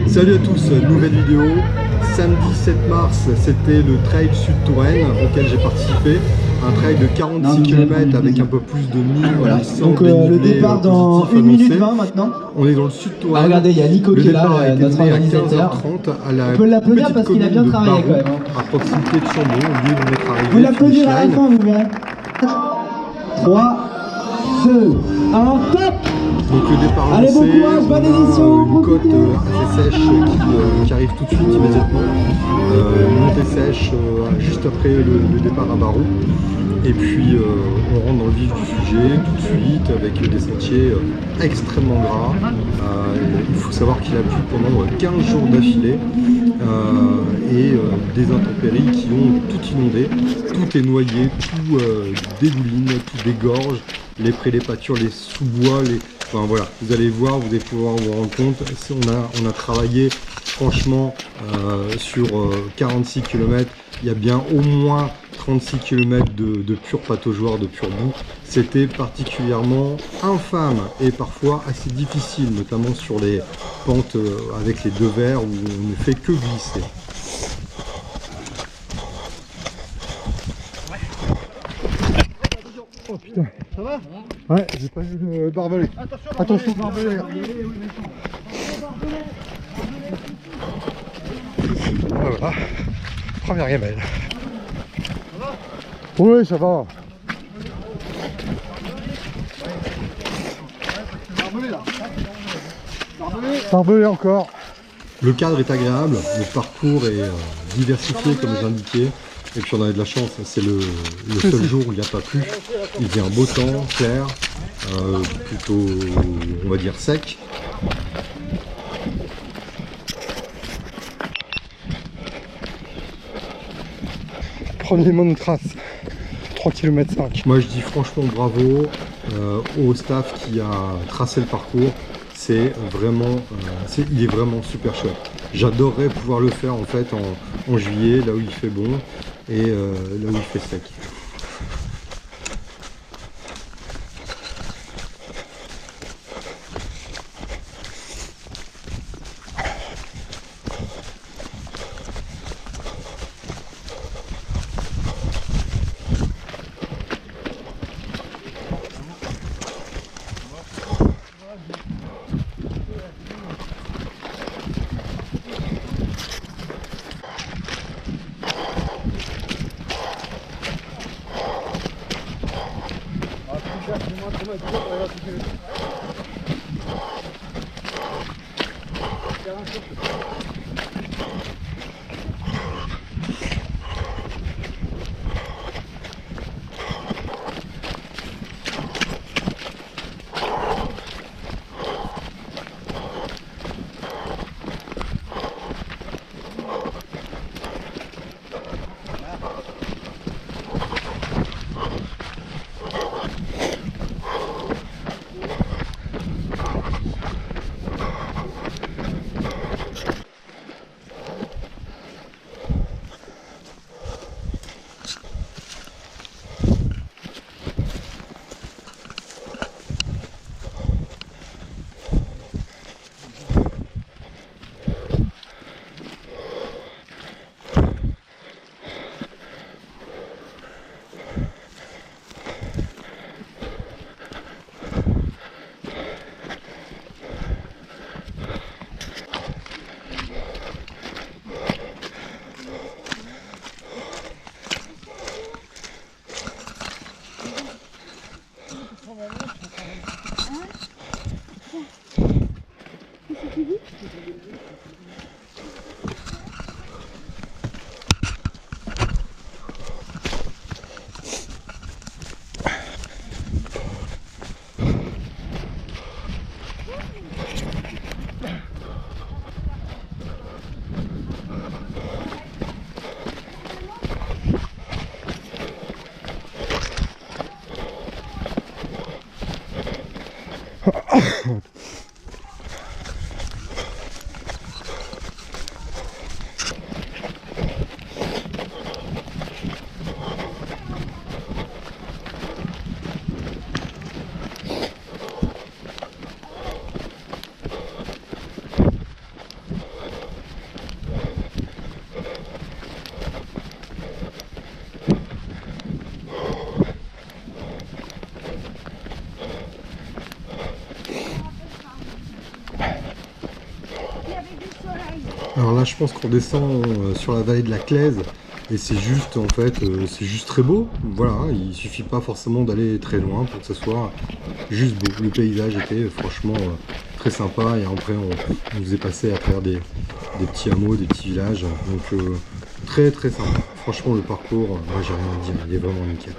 Salut à tous, nouvelle vidéo. Samedi 7 mars, c'était le trail Sud Touraine auquel j'ai participé. Un trail de 46 km avec un peu plus de 1000. Voilà. Donc le départ dans 1 minute 20 maintenant. On est dans le Sud Touraine. Regardez, il y a Nico qui est là, notre organisateur. À la on peut l'applaudir parce qu'il a bien travaillé quand même. À proximité de Chambon, au lieu de notre arrivée. Vous l'applaudirez à la fin, vous verrez. 3, 2, 1, top! Donc le départ lancé, allez, bon courage, bonne édition, une côte assez sèche qui arrive tout de suite immédiatement. Une montée sèche juste après le départ à Barou. Et puis on rentre dans le vif du sujet tout de suite avec des sentiers extrêmement gras. Il faut savoir qu'il a plu pendant 15 jours d'affilée et des intempéries qui ont tout inondé. Tout est noyé, tout dégouline, tout dégorge. Les prés des pâtures, les sous-bois, enfin voilà, vous allez voir, vous allez pouvoir vous rendre compte. On a travaillé franchement sur 46 km, il y a bien au moins 36 km de pur pataugeoire, de pur boue. C'était particulièrement infâme et parfois assez difficile, notamment sur les pentes avec les deux verres où on ne fait que glisser. Oh putain. Ça va? Ouais, j'ai pas vu le barbelé. Attention barbelé. Voilà. Première gamelle. Ça va? Oui, ça va. Barbelé là. Barbelé encore. Le cadre est agréable, le parcours est diversifié comme je l'indiquais. Et puis on avait de la chance, c'est le seul jour où il n'y a pas plu. Il faisait un beau temps, clair, plutôt on va dire sec. Premier monotrace, 3 km 5. Moi je dis franchement bravo au staff qui a tracé le parcours. C'est vraiment, il est vraiment super chouette. J'adorerais pouvoir le faire en fait en juillet, là où il fait bon et là où il fait sec. Alors là, je pense qu'on descend sur la vallée de la Claise et c'est juste, en fait, c'est juste très beau. Voilà, il suffit pas forcément d'aller très loin pour que ce soit juste beau. Le paysage était franchement très sympa et après on nous est passé à travers des petits hameaux, des petits villages. Donc très très sympa. Franchement, le parcours, moi j'ai rien à dire, il est vraiment nickel.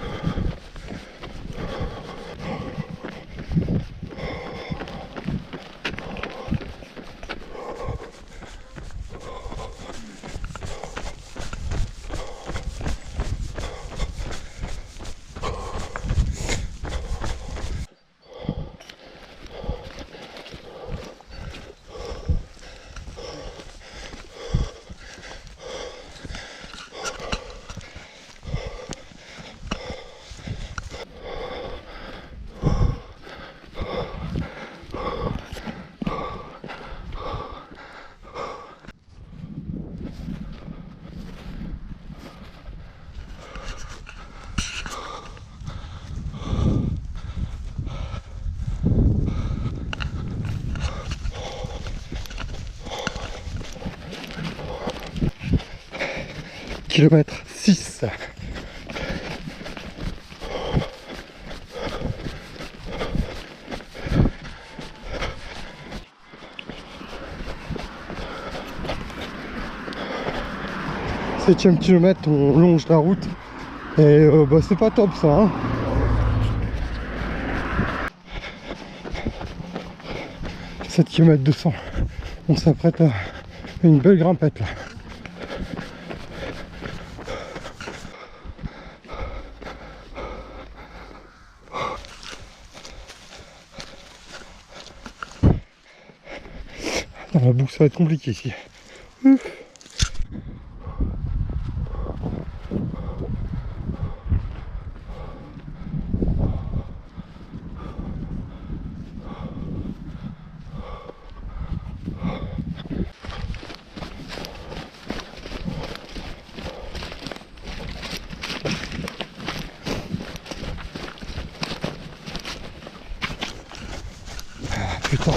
Kilomètre 6. Septième kilomètre, on longe la route et bah, c'est pas top ça, hein. « 7 km 200, on s'apprête à une belle grimpette là. Dans la boucle ça va être compliqué ici. Putain.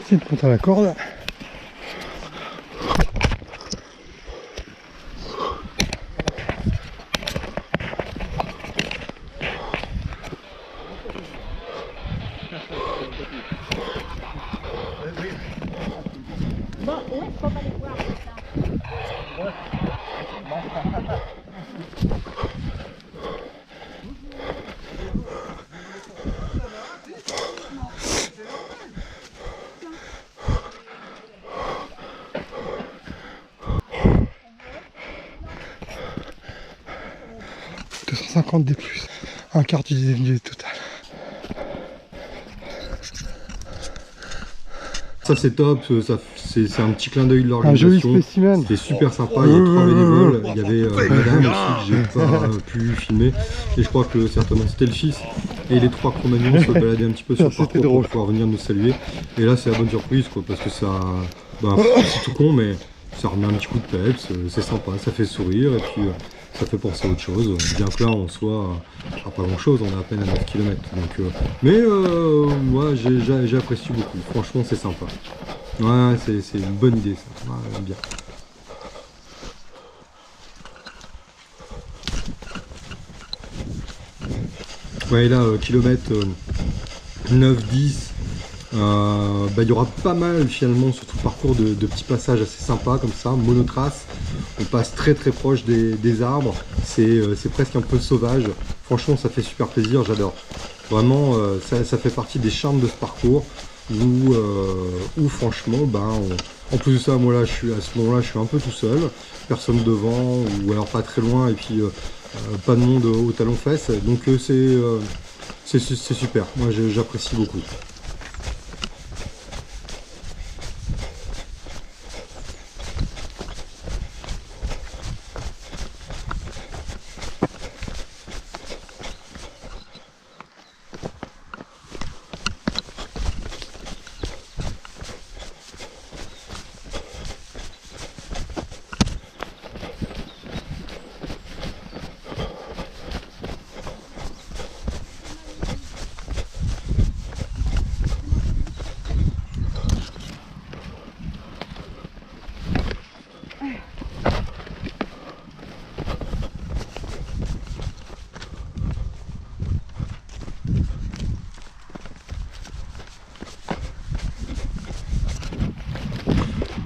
C'est de monter à la corde. 50 D+, un quart du dénivelé total. Ça c'est top, c'est un petit clin d'œil de Un joli l'organisation. spécimen. C'était super sympa, il y avait 3 bénévoles, il y avait madame aussi que j'ai pas pu filmer. Et je crois que certainement c'était le fils. Et les 3 cromagnons se baladaient un petit peu sur le parcours pour pouvoir venir nous saluer. Et là c'est la bonne surprise quoi, parce que ça, bah, c'est tout con mais ça remet un petit coup de peps, c'est sympa, ça fait sourire et puis ça fait penser à autre chose. Bien que là en soit pas grand chose, on est à peine à 9 km. Donc, mais moi j'ai apprécié beaucoup, franchement c'est sympa. Ouais, c'est une bonne idée ça, ouais, bien. Ouais, là, kilomètre 9-10, bah, il y aura pas mal finalement sur tout le parcours de petits passages assez sympas comme ça, monotrace. On passe très très proche des arbres, c'est presque un peu sauvage. Franchement, ça fait super plaisir, j'adore. Vraiment, ça fait partie des charmes de ce parcours où franchement, ben, en plus de ça, moi là, à ce moment-là, je suis un peu tout seul, personne devant ou alors pas très loin et puis pas de monde au talon-fesse. Donc c'est super, moi j'apprécie beaucoup.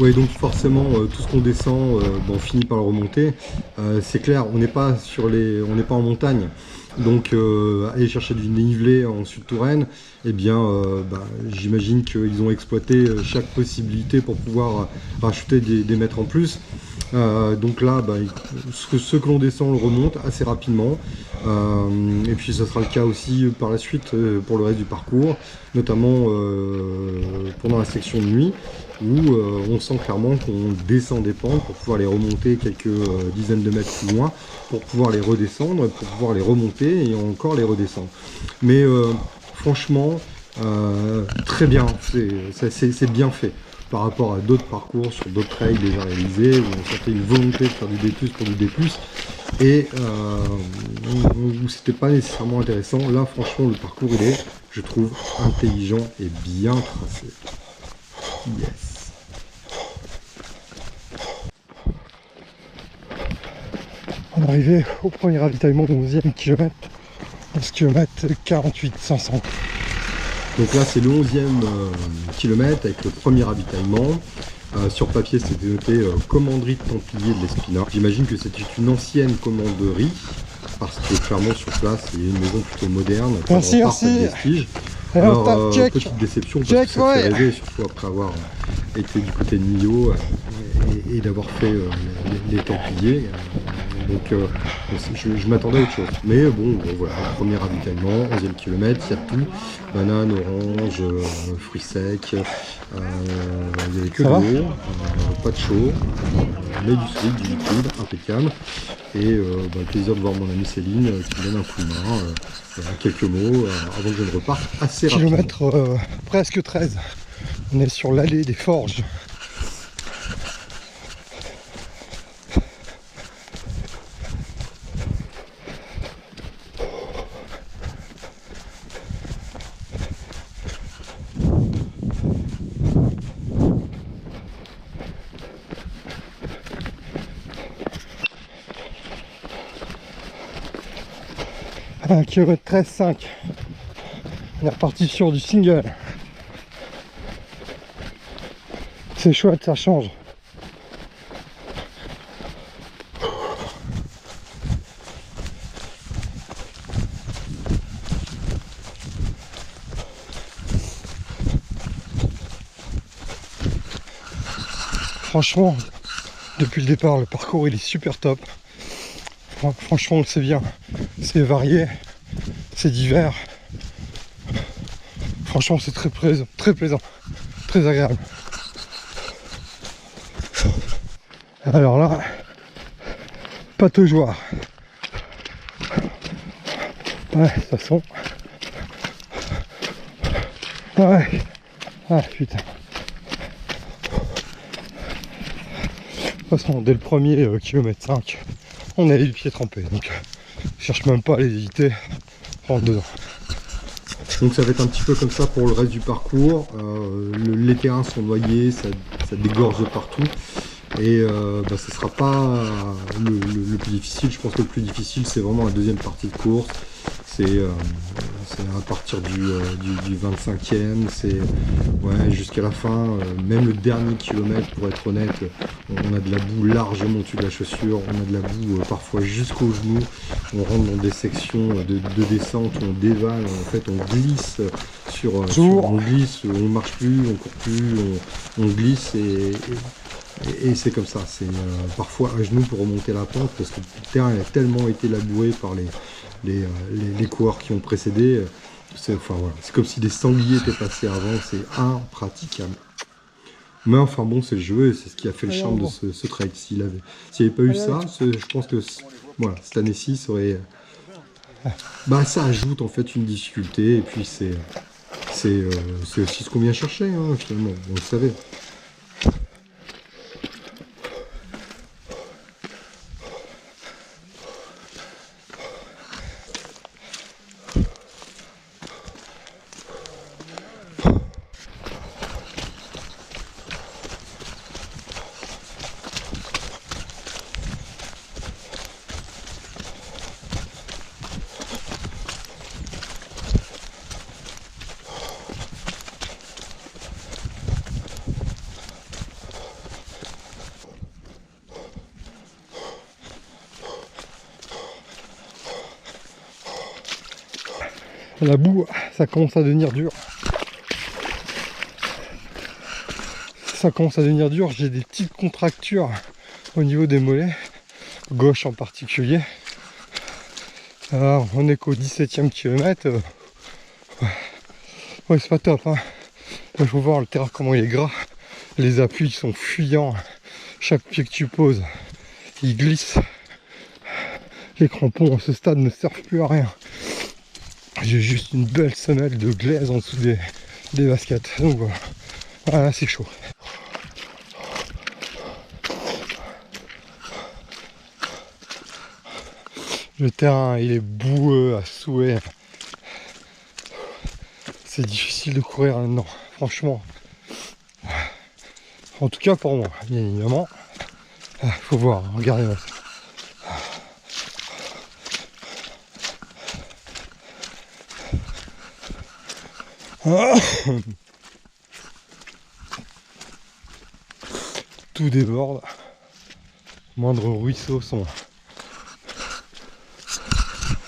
Oui, donc forcément, tout ce qu'on descend, on finit par le remonter. C'est clair, on n'est pas en montagne. Donc aller chercher du dénivelé en Sud-Touraine, eh bien, j'imagine qu'ils ont exploité chaque possibilité pour pouvoir rajouter des mètres en plus. Donc là, ce que l'on descend, on le remonte assez rapidement. Et puis ça sera le cas aussi par la suite pour le reste du parcours, notamment pendant la section de nuit, où on sent clairement qu'on descend des pentes pour pouvoir les remonter quelques dizaines de mètres plus loin, pour pouvoir les redescendre, pour pouvoir les remonter et encore les redescendre. Mais franchement, très bien, c'est bien fait par rapport à d'autres parcours sur d'autres trails déjà réalisés, où on sentait une volonté de faire du D+, pour du D+, et où c'était pas nécessairement intéressant. Là franchement le parcours il est, je trouve, intelligent et bien tracé. Yes. On est arrivé au premier ravitaillement du 11e kilomètre, 11 km 48 500. Donc là c'est le 11e kilomètre avec le premier ravitaillement. Sur papier c'était noté commanderie de Templiers de l'Espinard. J'imagine que c'était une ancienne commanderie, parce que clairement sur place il y a une maison plutôt moderne. Merci. Alors, petite déception parce que ça fait rêver, surtout après avoir été du côté de Millau et d'avoir fait les Templiers. Donc je m'attendais à autre chose. Mais bon, voilà, premier ravitaillement, 11e kilomètre, il y a tout. Banane, orange, fruits secs, il n'y avait que de l'eau, pas de chaud, mais du solide, du liquide, impeccable. Et le plaisir de voir mon amie Céline qui me donne un coup de main. Quelques mots avant que je ne reparte assez rapidement. Kilomètre presque 13. On est sur l'allée des Forges. Un kilomètre 13,5. On est reparti sur du single. C'est chouette, ça change. Franchement, depuis le départ, le parcours il est super top. Franchement, c'est bien. c'est varié, c'est divers. Franchement, c'est très plaisant, très agréable. Alors là, pataugeoire. Ouais, de toute façon. Ouais. Ah putain. De toute façon, dès le premier kilomètre 5, on avait le pied trempé. Donc, je cherche même pas à les éviter. Rentre dedans. Donc ça va être un petit peu comme ça pour le reste du parcours. Les terrains sont noyés, ça dégorge de partout. Et ce ne sera pas le plus difficile. Je pense que le plus difficile, c'est vraiment la deuxième partie de course. C'est à partir du 25e, c'est jusqu'à la fin, même le dernier kilomètre, pour être honnête, on a de la boue largement au-dessus de la chaussure, on a de la boue parfois jusqu'aux genoux, on rentre dans des sections de descente où on dévale, en fait on glisse on glisse, on marche plus, on court plus, on glisse et c'est comme ça, c'est parfois à genoux pour remonter la pente parce que le terrain a tellement été laboué par les coureurs qui ont précédé. C'est comme si des sangliers étaient passés avant, c'est impraticable. Mais enfin bon, c'est le jeu et c'est ce qui a fait le charme de ce trail. S'il n'y avait pas eu ça, je pense que cette année-ci, ça aurait... ça ajoute en fait une difficulté et puis c'est aussi ce qu'on vient chercher, hein, finalement, on le savait. La boue, ça commence à devenir dur. J'ai des petites contractures au niveau des mollets, gauche en particulier. Alors, on est qu'au 17e kilomètre. Ouais, c'est pas top. Hein. Il faut voir le terrain comment il est gras. Les appuis sont fuyants. Chaque pied que tu poses, il glisse. Les crampons à ce stade ne servent plus à rien. J'ai juste une belle semelle de glaise en dessous des baskets. Donc voilà. Voilà, c'est chaud. Le terrain, il est boueux à souhait. C'est difficile de courir là-dedans, franchement. En tout cas pour moi, bien évidemment. Faut voir, regardez-moi ça. Tout déborde. Moindre ruisseaux sont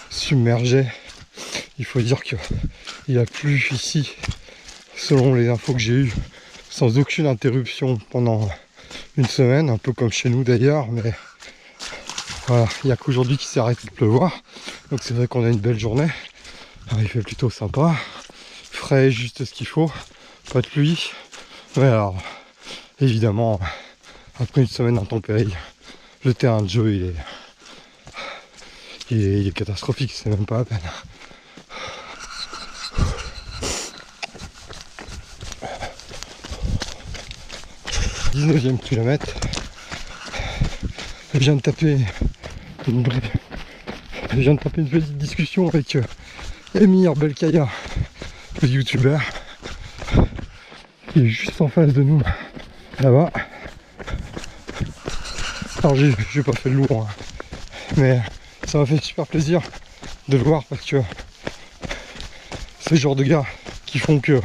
submergés. Il faut dire qu'il a plu ici, selon les infos que j'ai eues, sans aucune interruption pendant une semaine, un peu comme chez nous d'ailleurs, mais voilà, il n'y a qu'aujourd'hui qu'il s'est arrêté de pleuvoir. Donc c'est vrai qu'on a une belle journée. Alors, il fait plutôt sympa. Frais, juste ce qu'il faut, pas de pluie. Mais alors, évidemment, après une semaine intempérie, le terrain de jeu il est catastrophique, c'est même pas la peine. « 19e kilomètre. Je viens de taper une petite discussion avec Emir Belkaya, le youtubeur, qui est juste en face de nous, là-bas. Alors j'ai pas fait le lourd, hein, mais ça m'a fait super plaisir de le voir parce que c'est le genre de gars qui font que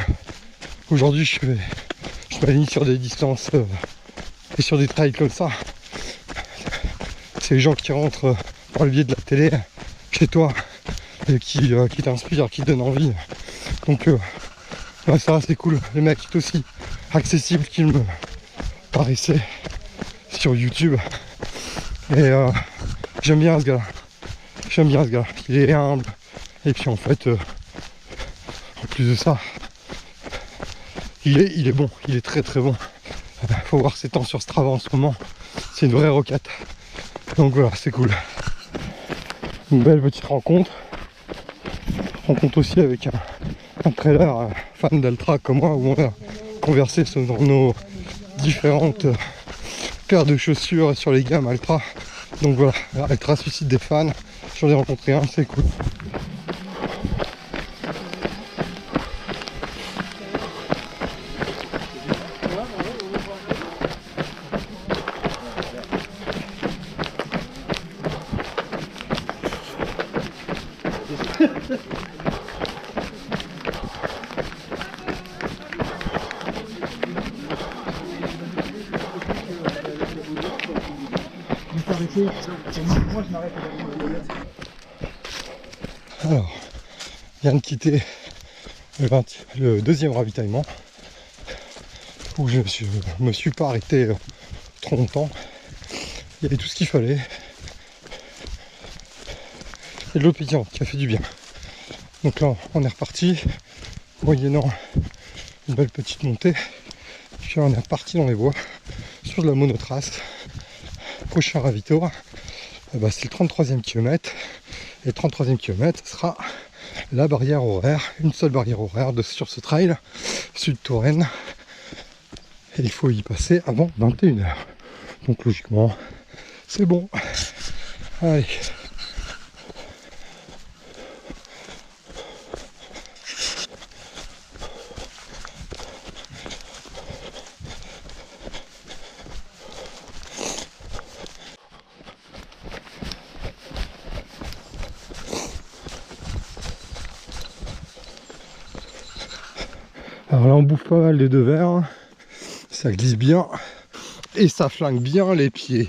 aujourd'hui je m'aligne sur des distances et sur des trails comme ça. C'est les gens qui rentrent par le biais de la télé chez toi et qui t'inspirent, qui te donnent envie. Donc ça c'est cool. Le mec est aussi accessible qu'il me paraissait sur YouTube. Et j'aime bien ce gars-là. J'aime bien ce gars, il est humble. Et puis en fait, en plus de ça, il est bon, il est très très bon. Faut voir ses temps sur Strava en ce moment, c'est une vraie roquette. Donc voilà, c'est cool. Une belle petite rencontre. Rencontre aussi avec un trailer fan d'Altra comme moi, où on a conversé sur nos différentes paires de chaussures sur les gammes Altra. Donc voilà, Altra suscite des fans. J'en ai rencontré un, c'est cool. Alors, je viens de quitter le deuxième ravitaillement où je me suis pas arrêté trop longtemps. Il y avait tout ce qu'il fallait et de l'eau pétillante qui a fait du bien. Donc là on est reparti moyennant une belle petite montée. Puis là, on est reparti dans les bois sur de la monotrace. Prochain ravito, c'est le 33e kilomètre. Et le 33e kilomètre sera la barrière horaire, une seule barrière horaire sur ce trail sud Touraine. Et il faut y passer avant 21 h. Donc logiquement, c'est bon. Allez. Alors là on bouffe pas mal les deux verres, ça glisse bien et ça flingue bien les pieds.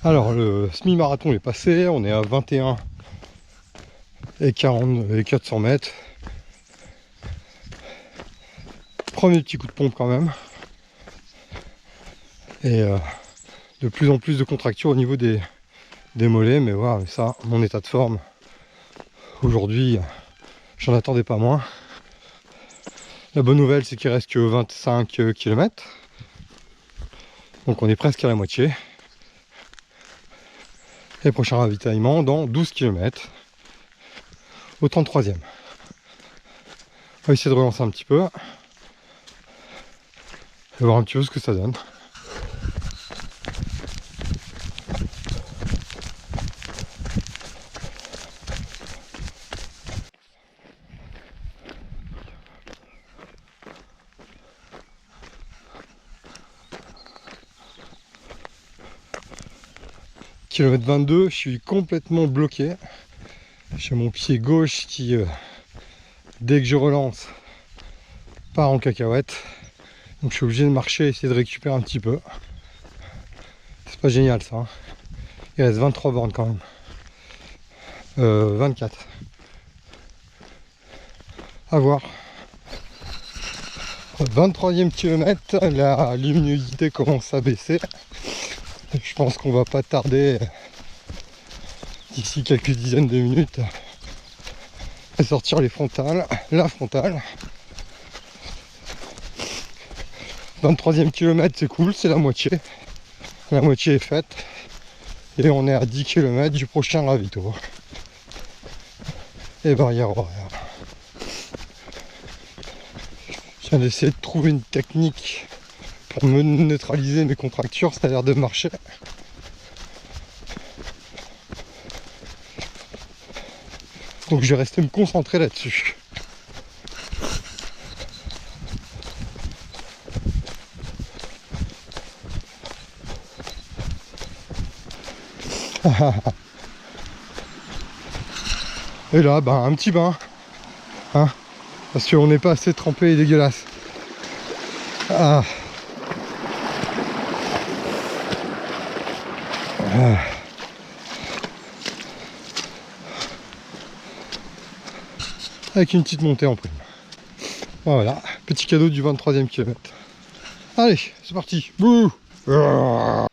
Alors le semi-marathon est passé, on est à 21 et 40 et 400 mètres. Premier petit coup de pompe quand même. Et de plus en plus de contractures au niveau des mollets, mais voilà, mais ça, mon état de forme aujourd'hui, j'en attendais pas moins. La bonne nouvelle, c'est qu'il reste que 25 km. Donc on est presque à la moitié. Et prochain ravitaillement dans 12 km au 33e. On va essayer de relancer un petit peu et voir un petit peu ce que ça donne. Kilomètre 22, je suis complètement bloqué. J'ai mon pied gauche qui, dès que je relance, part en cacahuète. Donc je suis obligé de marcher et essayer de récupérer un petit peu. C'est pas génial ça. Hein. Il reste 23 bornes quand même. 24. À voir. 23e kilomètre, la luminosité commence à baisser. Je pense qu'on va pas tarder d'ici quelques dizaines de minutes à sortir les frontales, la frontale. 23e kilomètre, c'est cool, c'est la moitié. La moitié est faite. Et on est à 10 km du prochain ravito. Et barrière horaire. Je viens d'essayer de trouver une technique pour me neutraliser mes contractures, ça a l'air de marcher. Donc je vais rester me concentrer là-dessus. Et là, bah, un petit bain. Hein, parce qu'on n'est pas assez trempé et dégueulasse. Ah. Ah. Avec une petite montée en prime. Voilà, petit cadeau du 23e kilomètre. Allez, c'est parti. Bouh. Alors,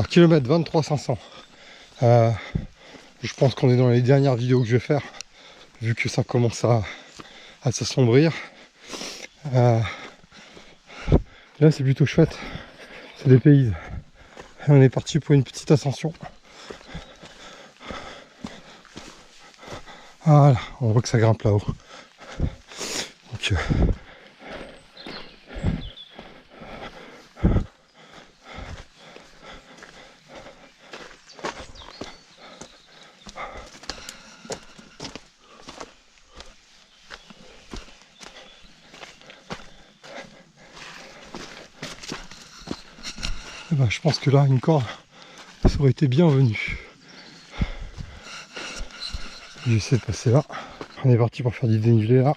kilomètre 23 500. Je pense qu'on est dans les dernières vidéos que je vais faire, vu que ça commence à s'assombrir. Là, c'est plutôt chouette. C'est des pays. On est parti pour une petite ascension. Voilà, on voit que ça grimpe là-haut. Donc, ben, je pense que là, une corde, ça aurait été bienvenu. J'essaie de passer là. On est parti pour faire du dénivelé là.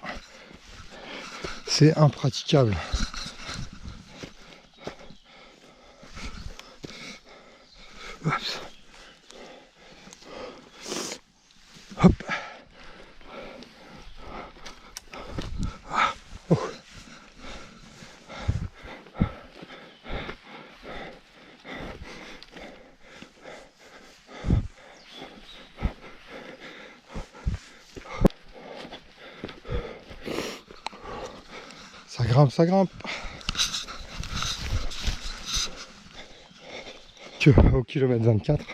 C'est impraticable. Oups. Hop. Oh. Ça grimpe. Que au kilomètre 24.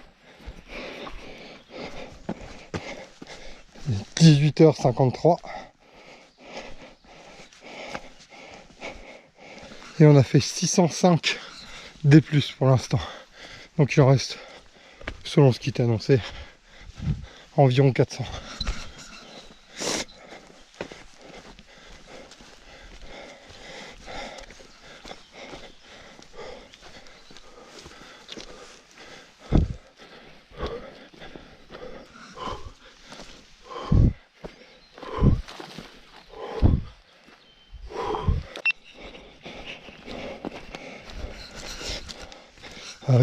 18h53. Et on a fait 605 D+ pour l'instant. Donc il en reste, selon ce qui t'est annoncé, environ 400.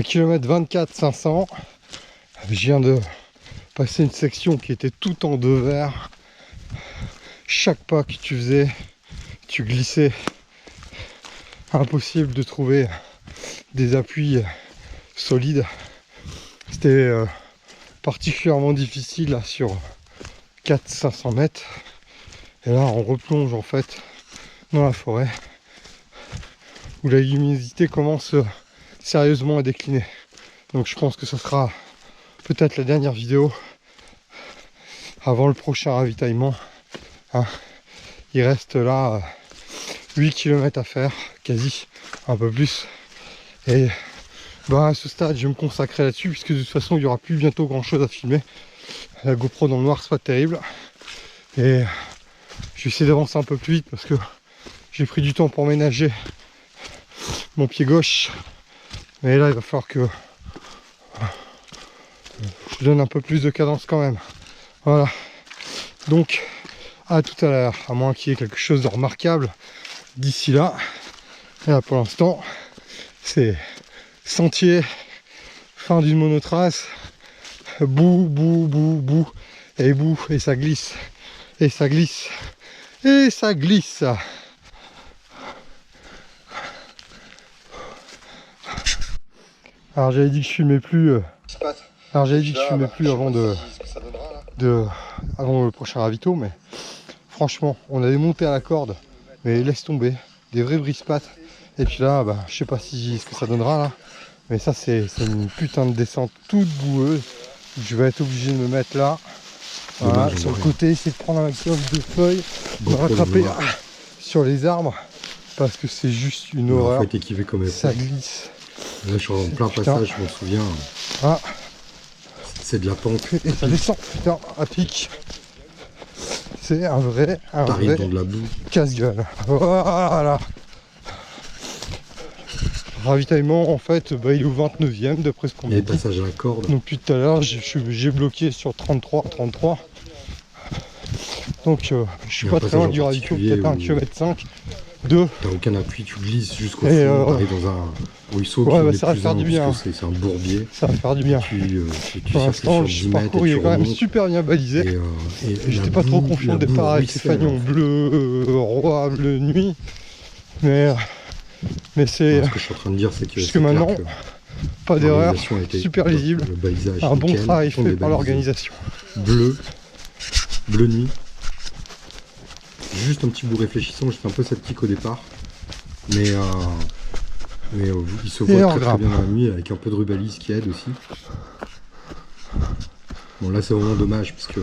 Kilomètre 24 500, je viens de passer une section qui était tout en deux verres. Chaque pas que tu faisais, tu glissais. Impossible de trouver des appuis solides. C'était particulièrement difficile là, sur 400-500 mètres. Et là on replonge en fait dans la forêt où la luminosité commence sérieusement à décliner. Donc je pense que ce sera peut-être la dernière vidéo avant le prochain ravitaillement. Hein. Il reste là 8 km à faire, quasi, un peu plus. Et bah, à ce stade je vais me consacrer là-dessus puisque de toute façon il n'y aura plus bientôt grand chose à filmer. La GoPro dans le noir c'est pas terrible. Et je vais essayer d'avancer un peu plus vite parce que j'ai pris du temps pour ménager mon pied gauche. Mais là, il va falloir que je donne un peu plus de cadence quand même. Voilà. Donc, à tout à l'heure, à moins qu'il y ait quelque chose de remarquable d'ici là. Et là, pour l'instant, c'est sentier, fin d'une monotrace, bout, et ça glisse, et ça glisse, et ça glisse. Alors j'avais dit que je filmais plus. Avant avant le prochain ravito, mais franchement, on avait monté à la corde, mais laisse tomber, des vrais brise-pattes. Et puis là, bah, je sais pas si ce que ça donnera là, mais ça c'est une putain de descente toute boueuse. Je vais être obligé de me mettre là, voilà, sur le côté, essayer de prendre un maximum de feuilles, me rattraper sur les arbres, parce que c'est juste une horreur. Faut être équipé comme ça glisse. Là, je suis en plein passage, je m'en souviens. Ah. C'est de la pente. Et ça descend, putain, à pic. C'est un vrai dans de la boue. casse-gueule. Voilà. ravitaillement, en fait, bah, il est au 29e d'après ce qu'on Il y a m'a des dit. passages à la corde. Donc depuis tout à l'heure, j'ai bloqué sur 33. Donc je suis Il y a un pas très loin passage du en ravito, particulier peut-être 1 où- km 5, 2. T'as aucun appui, tu glisses jusqu'au Et, fond, t'arrives dans un ruisseau ouais, qui bah, est ça va plus faire du bien. parce que c'est un bourbier. Ça va faire du bien. Tu Pour circules l'instant, sur le 10 mètres parcours et il tu est quand même remontes. super bien balisé. Et J'étais la pas trop boue- confiant au la boue départ avec ces ruisselle. fanions bleus, roi, bleu nuit. Mais c'est Ce que je suis en train de dire, c'est que jusque c'est clair maintenant, que pas d'erreur, l'organisation a été super top. lisible. Le balisage, Un bon nickel, travail ils sont fait par débalisés. l'organisation. Bleu nuit. Juste un petit bout réfléchissant, j'étais un peu sceptique au départ. Mais il se voit très grave. bien dans la nuit avec un peu de rubalise qui aide aussi. Bon là c'est vraiment dommage parce que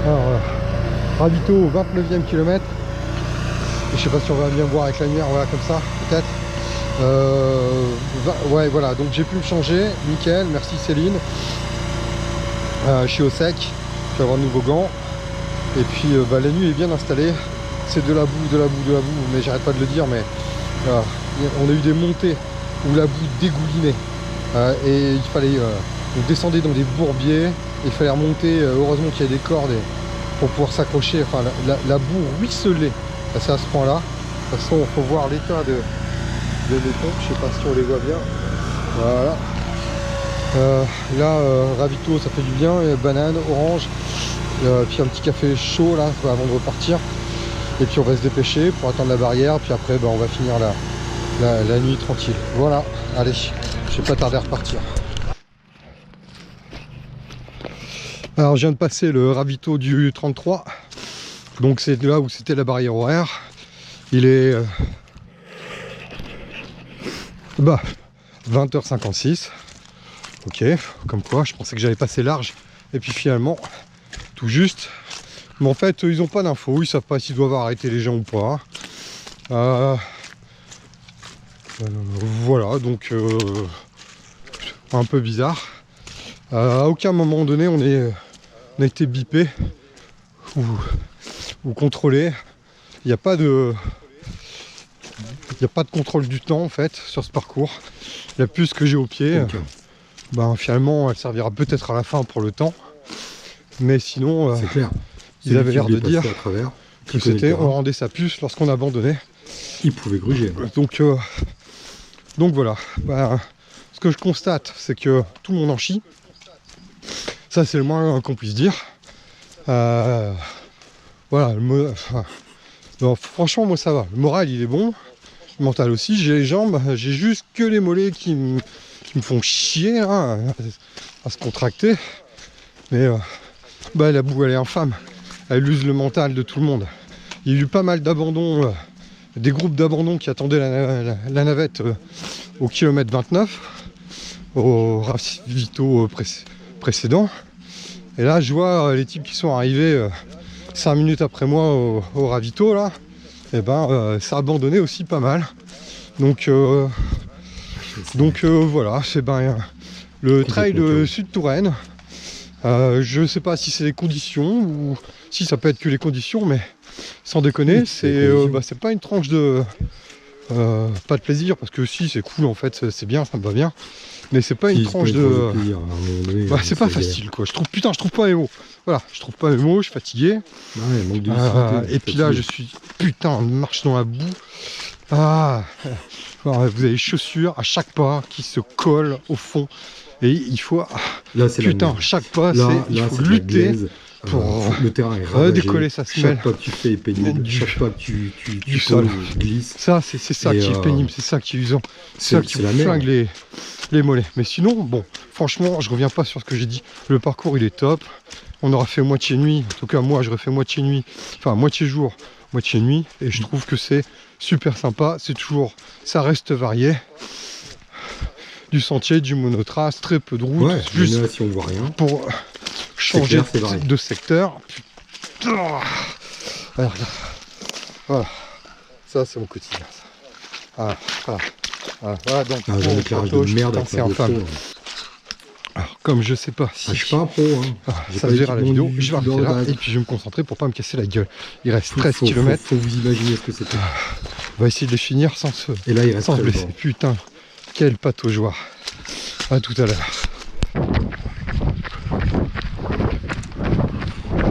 Alors voilà, ravito au 29e kilomètre. Je sais pas si on va bien voir avec la lumière, voilà comme ça, peut-être. Ouais voilà, donc j'ai pu me changer, nickel, merci Céline. Je suis au sec, je vais avoir de nouveaux gants. Et puis bah, la nuit est bien installée. C'est de la boue, mais j'arrête pas de le dire, mais on a eu des montées où la boue dégoulinait. Et il fallait, on descendait dans des bourbiers, il fallait remonter, heureusement qu'il y a des cordes pour pouvoir s'accrocher, enfin la boue ruisselait. C'est à ce point-là. De toute façon, il faut voir l'état de béton, je sais pas si on les voit bien. Voilà. Là, ravito, ça fait du bien, banane, orange, puis un petit café chaud là avant de repartir. Et puis on va se dépêcher pour attendre la barrière, puis après on va finir la nuit tranquille. Voilà, allez, je vais pas tarder à repartir. Alors je viens de passer le ravito du 33, donc c'est là où c'était la barrière horaire. Il est 20h56. Ok, comme quoi je pensais que j'allais passer large, et puis finalement tout juste. Mais en fait ils n'ont pas d'infos, ils savent pas s'ils doivent arrêter les gens ou pas. Voilà, donc un peu bizarre. À aucun moment donné on a été bipé ou contrôlé. Il n'y a pas de contrôle du temps en fait sur ce parcours. La puce que j'ai au pied, finalement elle servira peut-être à la fin pour le temps, mais sinon c'est clair. Ils avaient l'air de dire à travers, que c'était on rendait sa puce lorsqu'on abandonnait. Il pouvait gruger. Donc voilà, ce que je constate c'est que tout le monde en chie. Ça c'est le moins qu'on puisse dire. Voilà, non, franchement moi ça va, le moral il est bon, le mental aussi, j'ai les jambes, j'ai juste que les mollets qui me font chier hein, à se contracter. Mais la boue elle est infâme, elle use le mental de tout le monde. Il y a eu pas mal d'abandons, des groupes d'abandon qui attendaient la navette au kilomètre 29, au ravito précédent. Et là je vois les types qui sont arrivés 5 minutes après moi au ravito là, et ça a abandonné aussi pas mal. Donc voilà, c'est le trail de Sud-Touraine. Je sais pas si c'est les conditions ou si ça peut être que les conditions, mais sans déconner, c'est pas une tranche de pas de plaisir, parce que si c'est cool en fait, c'est bien, ça me va bien. Mais c'est pas une tranche de... c'est pas facile quoi, je trouve pas mes mots. Voilà, je trouve pas mes mots, je suis fatigué. Ouais, manque de lucidité, et puis là je suis putain marche dans la boue. Alors, vous avez les chaussures à chaque pas qui se collent au fond. Et il faut... Là, c'est chaque pas, il faut lutter pour le terrain est ravagé. Décoller sa semelle. Chaque pas que tu fais est pénible. Chaque pas que tu glisses. Ça, c'est ça qui est pénible, c'est ça qui est usant. C'est ça qui flingue les mollets. Mais sinon, bon, franchement, je reviens pas sur ce que j'ai dit. Le parcours, il est top. On aura fait moitié nuit. En tout cas, moi, j'aurais fait moitié nuit. Enfin, moitié jour, moitié nuit. Et je trouve que c'est super sympa. C'est toujours... Ça reste varié. Du sentier, du monotrace, très peu de route. Ouais, juste là, si on voit rien. Pour changer de secteur. Putain. Voilà. Ça, c'est mon quotidien. Voilà, donc j'ai un éclairage de merde. c'est infâme. Alors, comme je sais pas si je suis pas un pro, hein. ça verra la vidéo, je vais arrêter là et puis je vais me concentrer pour pas me casser la gueule. Il reste 13 km. Faut vous imaginer ce que c'était. On va essayer de les finir sans se, et là, il reste sans se blesser. Putain, quel pataugeoire. À tout à l'heure.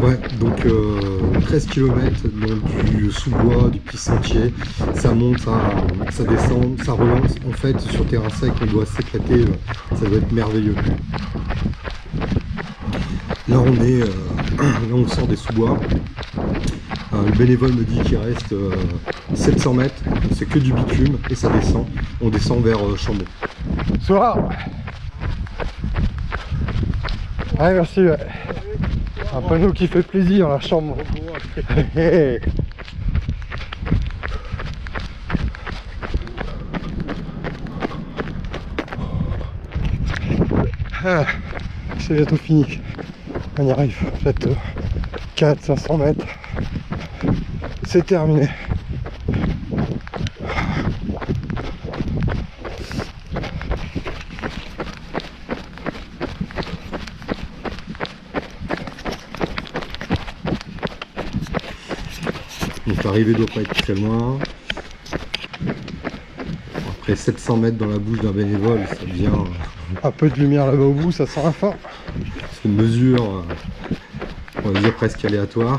Ouais, donc 13 km du sous-bois, du petit sentier, ça monte, ça descend, ça relance. En fait, sur terrain sec, on doit s'éclater, ça doit être merveilleux. Là, on sort des sous-bois. Le bénévole me dit qu'il reste 700 mètres, c'est que du bitume et ça descend. On descend vers Chambon. Soir. Ouais, merci. Ouais. Un panneau qui fait plaisir, la chambre. C'est bientôt fini. On y arrive. Peut-être 400-500 mètres. C'est terminé. Donc l'arrivée doit pas être très loin. Après 700 mètres dans la bouche d'un bénévole, ça devient... Un peu de lumière là-bas au bout, ça sent la fin. C'est une mesure, on va dire presque aléatoire.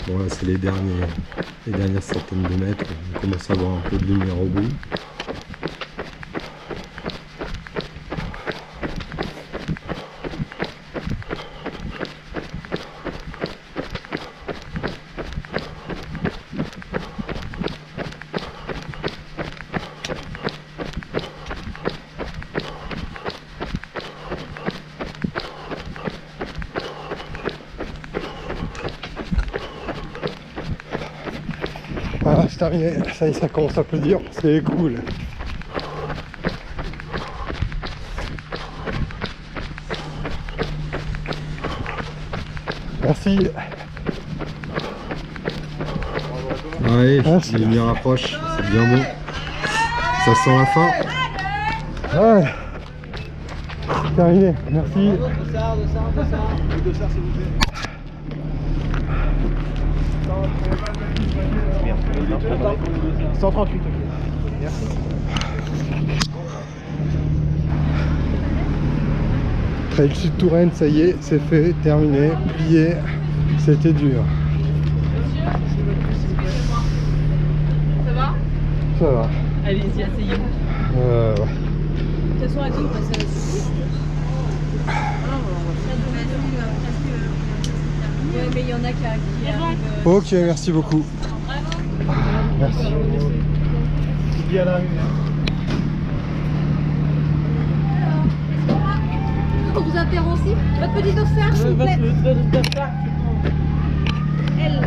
Bon là c'est les dernières centaines de mètres, on commence à avoir un peu de lumière au bout. Voilà, c'est terminé, ça y est, ça commence à applaudir, c'est cool. Merci. Ouais, merci. Les lumières approchent, c'est bien bon. Ça sent la fin. Ouais. Terminé, merci. 138. Merci. Trail Sud Touraine, ça y est, c'est fait, terminé, plié. C'était dur. Ça va? Ça va. Allez-y, asseyez-vous. Ouais. De toute façon, à tout, on passe à la suite. Ouais, mais il y en a qui arrivent. Ok, merci beaucoup. Merci. On vous interrompt aussi. Votre petit dossard, s'il vous plaît. Elle.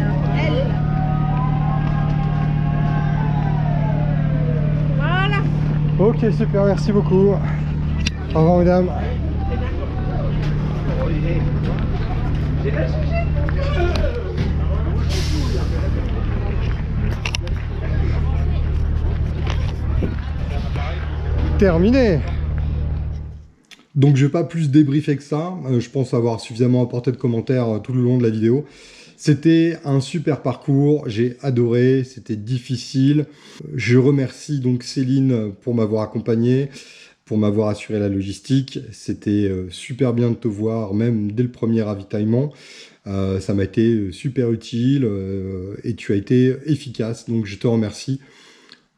Voilà. Ok, super, merci beaucoup. Au revoir, mesdames. Terminé. Donc je ne vais pas plus débriefer que ça, je pense avoir suffisamment apporté de commentaires tout le long de la vidéo. C'était un super parcours, j'ai adoré, c'était difficile. Je remercie donc Céline pour m'avoir accompagné, pour m'avoir assuré la logistique. C'était super bien de te voir, même dès le premier ravitaillement. Ça m'a été super utile et tu as été efficace, donc je te remercie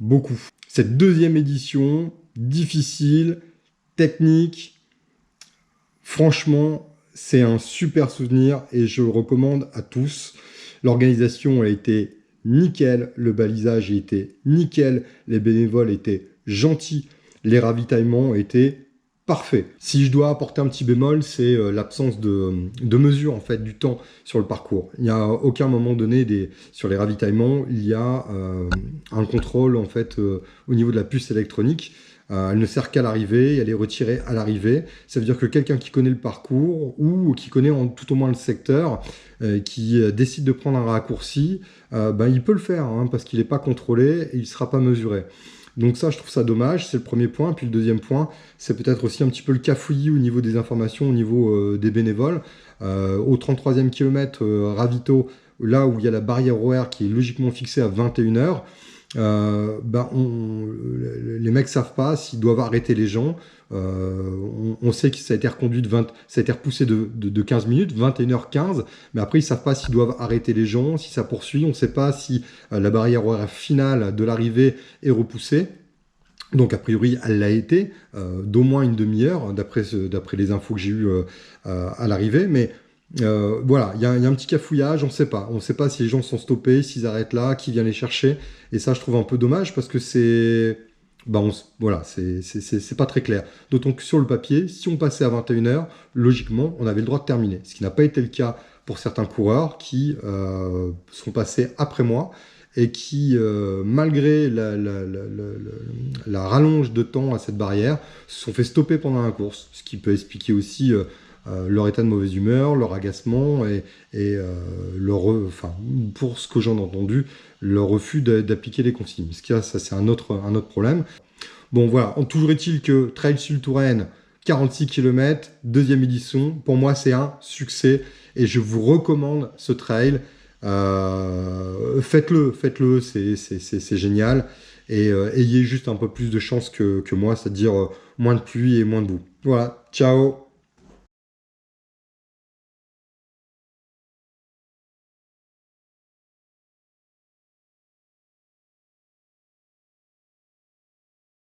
beaucoup. Cette deuxième édition, difficile, technique, franchement, c'est un super souvenir et je le recommande à tous. L'organisation a été nickel, le balisage a été nickel, les bénévoles étaient gentils, les ravitaillements étaient parfait. Si je dois apporter un petit bémol, c'est l'absence de mesure en fait du temps sur le parcours. Il n'y a aucun moment donné sur les ravitaillements, il y a un contrôle en fait au niveau de la puce électronique. Elle ne sert qu'à l'arrivée, elle est retirée à l'arrivée. Ça veut dire que quelqu'un qui connaît le parcours ou qui connaît tout au moins le secteur, qui décide de prendre un raccourci, il peut le faire hein, parce qu'il n'est pas contrôlé et il ne sera pas mesuré. Donc ça, je trouve ça dommage, c'est le premier point. Puis le deuxième point, c'est peut-être aussi un petit peu le cafouillis au niveau des informations, au niveau des bénévoles. Au 33e kilomètre, ravito, là où il y a la barrière horaire qui est logiquement fixée à 21h, les mecs savent pas s'ils doivent arrêter les gens. On sait que ça a été reconduit ça a été repoussé de 15 minutes, 21h15, mais après ils savent pas s'ils doivent arrêter les gens, si ça poursuit, on sait pas si la barrière horaire finale de l'arrivée est repoussée. Donc a priori elle l'a été d'au moins une demi-heure d'après les infos que j'ai eues à l'arrivée, mais voilà, il y a un petit cafouillage, on sait pas si les gens sont stoppés, s'ils arrêtent là, qui vient les chercher, et ça je trouve un peu dommage parce que c'est pas très clair. D'autant que sur le papier, si on passait à 21h, logiquement on avait le droit de terminer, ce qui n'a pas été le cas pour certains coureurs qui sont passés après moi et qui, malgré la rallonge de temps à cette barrière, se sont fait stopper pendant la course, ce qui peut expliquer aussi leur état de mauvaise humeur, leur agacement et pour ce que j'en ai entendu, leur refus d'appliquer les consignes. Ce qui ça c'est un autre problème. Bon voilà, toujours est-il que Trail Sud Touraine, 46 km, deuxième édition, pour moi c'est un succès et je vous recommande ce trail. Faites-le, c'est génial et ayez juste un peu plus de chance que moi, c'est-à-dire moins de pluie et moins de boue. Voilà, ciao.